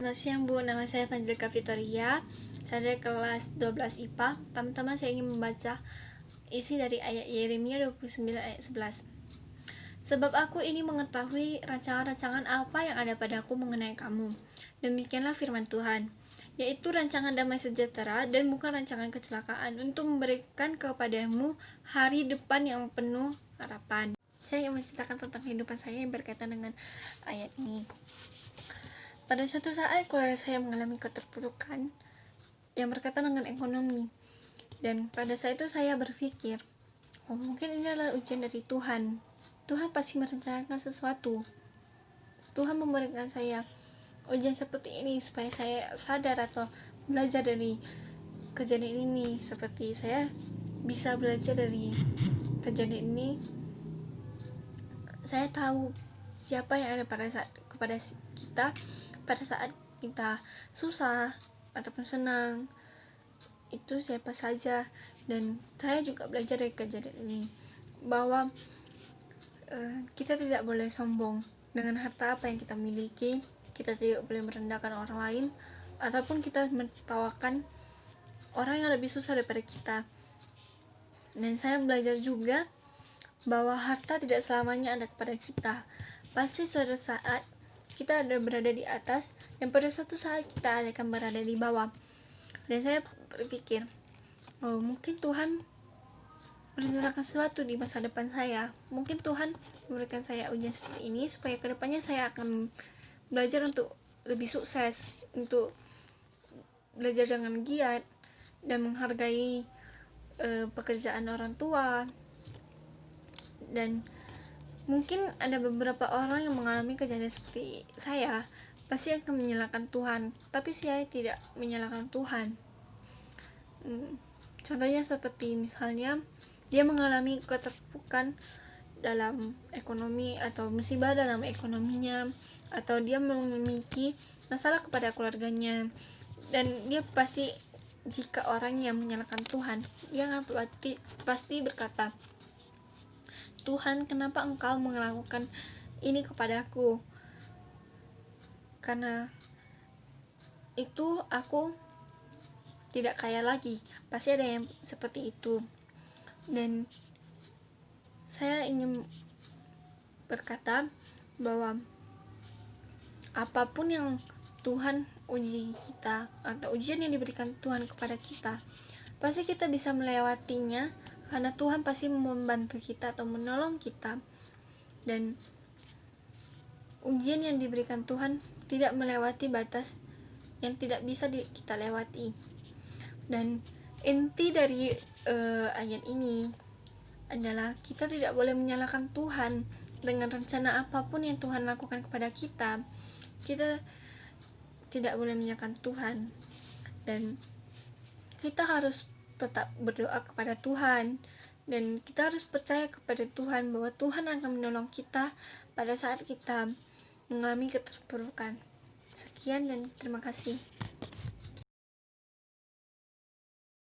Selamat siang Bu, nama saya Vanjelka Vitoria. Saya dari kelas 12 IPA. Teman-teman, saya ingin membaca isi dari ayat Yeremia 29 ayat 11. Sebab aku ini mengetahui rancangan-rancangan apa yang ada padaku mengenai kamu. Demikianlah firman Tuhan, yaitu rancangan damai sejahtera dan bukan rancangan kecelakaan, untuk memberikan kepadamu hari depan yang penuh harapan. Saya ingin menceritakan tentang kehidupan saya yang berkaitan dengan ayat ini. Pada suatu saat keluarga saya mengalami keterpurukan yang berkaitan dengan ekonomi, dan pada saat itu saya berpikir, mungkin ini adalah ujian dari Tuhan. Tuhan pasti merencanakan sesuatu. Tuhan memberikan saya ujian seperti ini supaya saya sadar atau belajar dari kejadian ini. Seperti saya bisa belajar dari kejadian ini, saya tahu siapa yang ada kepada kita pada saat kita susah ataupun senang, itu siapa saja. Dan saya juga belajar dari kejadian ini bahwa kita tidak boleh sombong dengan harta apa yang kita miliki. Kita tidak boleh merendahkan orang lain ataupun kita menertawakan orang yang lebih susah daripada kita. Dan saya belajar juga bahwa harta tidak selamanya ada kepada kita. Pasti suatu saat kita ada berada di atas, dan pada suatu saat kita akan berada di bawah. Dan saya berpikir, mungkin Tuhan merencanakan sesuatu di masa depan saya. Mungkin Tuhan memberikan saya ujian seperti ini supaya kedepannya saya akan belajar untuk lebih sukses, untuk belajar dengan giat dan menghargai pekerjaan orang tua. Dan mungkin ada beberapa orang yang mengalami kejadian seperti saya, pasti akan menyalahkan Tuhan, tapi saya tidak menyalahkan Tuhan. Contohnya seperti misalnya dia mengalami keterpurukan dalam ekonomi atau musibah dalam ekonominya, atau dia memiliki masalah kepada keluarganya, dan dia pasti, jika orang yang menyalahkan Tuhan, dia akan pasti berkata, Tuhan, kenapa engkau melakukan ini kepadaku? Karena itu aku tidak kaya lagi. Pasti ada yang seperti itu. Dan saya ingin berkata bahwa apapun yang Tuhan uji kita, atau ujian yang diberikan Tuhan kepada kita, pasti kita bisa melewatinya, karena Tuhan pasti membantu kita atau menolong kita. Dan ujian yang diberikan Tuhan tidak melewati batas yang tidak bisa kita lewati. Dan inti dari ayat ini adalah kita tidak boleh menyalahkan Tuhan dengan rencana apapun yang Tuhan lakukan kepada kita. Kita tidak boleh menyalahkan Tuhan, dan kita harus tetap berdoa kepada Tuhan, dan kita harus percaya kepada Tuhan bahwa Tuhan akan menolong kita pada saat kita mengalami keterpurukan. Sekian dan terima kasih.